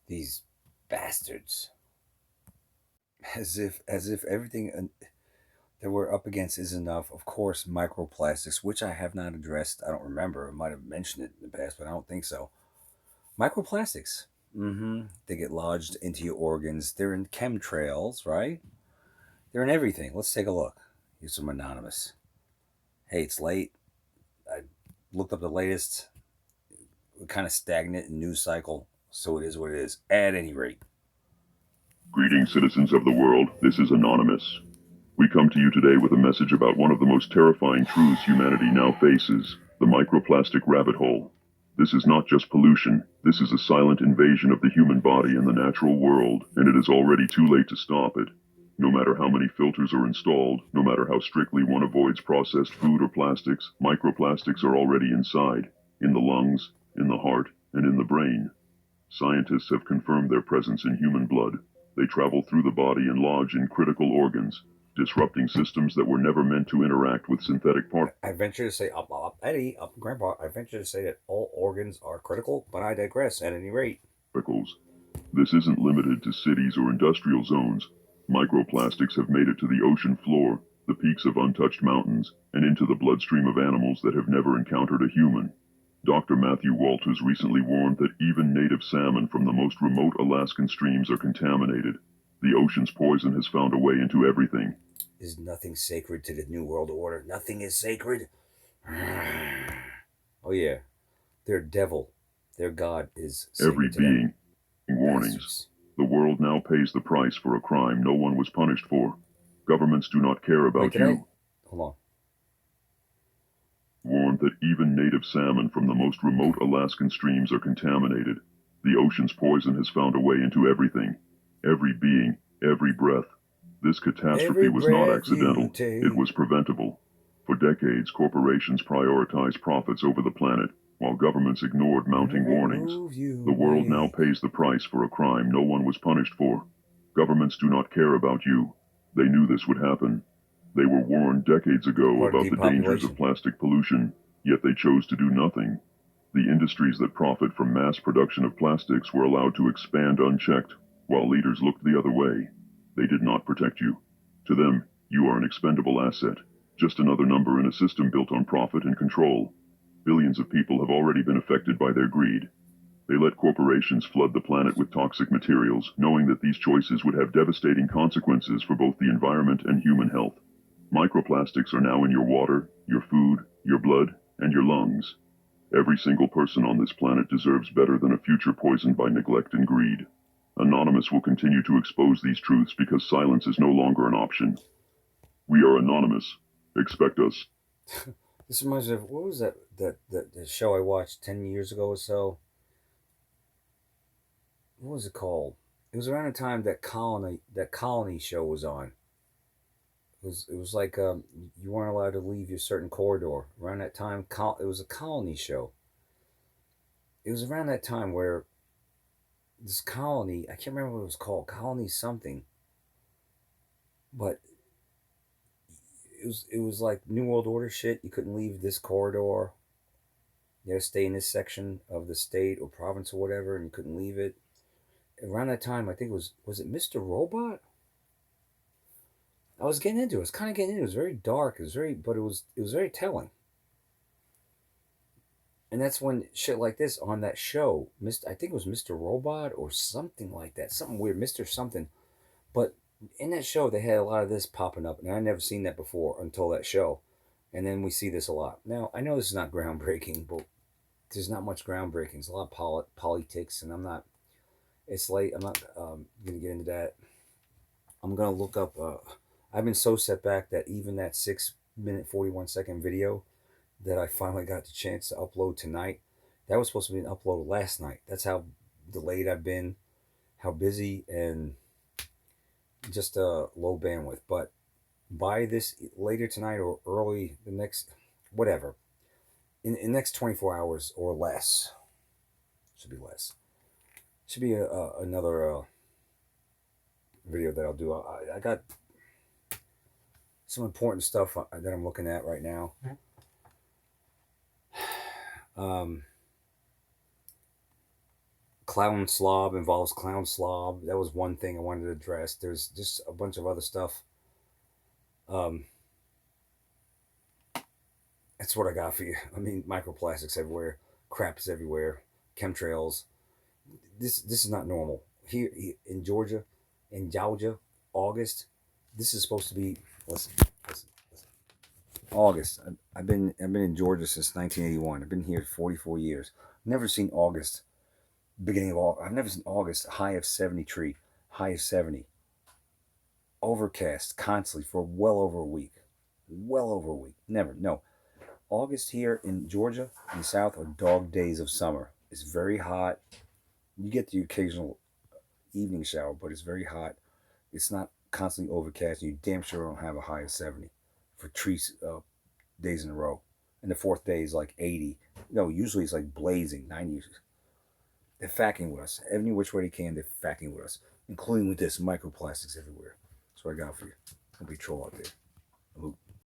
These bastards. As if everything that we're up against is enough. Of course, microplastics, which I have not addressed. I don't remember. I might have mentioned it in the past, but I don't think so. Microplastics. They get lodged into your organs. They're in chemtrails, right? They're in everything. Let's take a look. Here's some anonymous. Hey, it's late. I looked up the latest. We're kind of stagnant in news cycle, so it is what it is. At any rate, Greetings, citizens of the world. This is Anonymous. We come to you today with a message about one of the most terrifying truths humanity now faces, the microplastic rabbit hole. This is not just pollution. This is a silent invasion of the human body and the natural world, and it is already too late to stop it. No matter how many filters are installed, no matter how strictly one avoids processed food or plastics, microplastics are already inside, in the lungs, in the heart, and in the brain. Scientists have confirmed their presence in human blood. They travel through the body and lodge in critical organs, disrupting systems that were never meant to interact with synthetic I venture to say, Eddie, Grandpa, I venture to say that all organs are critical, but I digress. At any rate, particles. This isn't limited to cities or industrial zones. Microplastics have made it to the ocean floor, the peaks of untouched mountains, and into the bloodstream of animals that have never encountered a human. Dr. Matthew Walters recently warned that even native salmon from the most remote Alaskan streams are contaminated. The ocean's poison has found a way into everything. is nothing sacred to the New World Order? Nothing is sacred. Oh yeah, their devil, their god is Every sacred to them. being. Warnings. Bastards. The world now pays the price for a crime no one was punished for. Governments do not care Wait, about did I? you. Hold on. Warned that even native salmon from the most remote Alaskan streams are contaminated. The ocean's poison has found a way into everything. Every being, every breath. This catastrophe Every was not breath you accidental. It take. was preventable. For decades, corporations prioritized profits over the planet, while governments ignored mounting Every warnings. move you The world now make. pays the price for a crime no one was punished for. Governments do not care about you. They knew this would happen. They were warned decades ago Part of about the dangers of depopulation. plastic pollution, yet they chose to do nothing. The industries that profit from mass production of plastics were allowed to expand unchecked, while leaders looked the other way. They did not protect you. To them, you are an expendable asset, just another number in a system built on profit and control. Billions of people have already been affected by their greed. They let corporations flood the planet with toxic materials, knowing that these choices would have devastating consequences for both the environment and human health. Microplastics are now in your water, your food, your blood, and your lungs. Every single person on this planet deserves better than a future poisoned by neglect and greed. Anonymous will continue to expose these truths because silence is no longer an option. We are Anonymous. Expect us. This reminds me of what was that show I watched 10 years ago or so? What was it called? It was around the time that colony show was on. It was like you weren't allowed to leave your certain corridor around that time. It was a colony show. It was around that time where this colony, I can't remember what it was called, colony something, but it was like New World Order shit. You couldn't leave this corridor. You had to stay in this section of the state or province or whatever, and you couldn't leave it. Around that time, I think it was it Mr. Robot? I was getting into it. I was kind of getting into it. It was very dark. It was very, but it was very telling. And that's when shit like this on that show, I think it was Mr. Robot or something like that, something weird, Mr. Something. But in that show, they had a lot of this popping up, and I never seen that before until that show. And then we see this a lot. Now I know this is not groundbreaking, but there's not much groundbreaking. It's a lot of politics, and I'm not. It's late. I'm not gonna get into that. I'm gonna look up. I've been so set back that even that 6 minute 41 second video that I finally got the chance to upload tonight, that was supposed to be an upload last night. That's how delayed I've been, how busy, and just low bandwidth. But by this later tonight or early the next, whatever, in the next 24 hours or less, should be less, should be another video that I'll do. I got some important stuff that I'm looking at right now. clown slob involves clown slob. That was one thing I wanted to address. There's just a bunch of other stuff. Um, that's what I got for you. I mean, microplastics everywhere, crap is everywhere, chemtrails. This is not normal here in Georgia. In Georgia, August. This is supposed to be. Listen, listen. August. I've been in Georgia since 1981. I've been here 44 years. Never seen August. Beginning of August. I've never seen August high of 73, high of 70. Overcast constantly for well over a week. Well over a week. Never. No. August here in Georgia in the South are dog days of summer. It's very hot. You get the occasional evening shower, but it's very hot. It's not constantly overcast. You damn sure don't have a high of 70 for 3 days in a row. And the fourth day is like 80. No, usually it's like blazing 90. They're fucking with us. Every which way they can, they're fucking with us, including with this microplastics everywhere. That's what I got for you. Don't be a troll out there.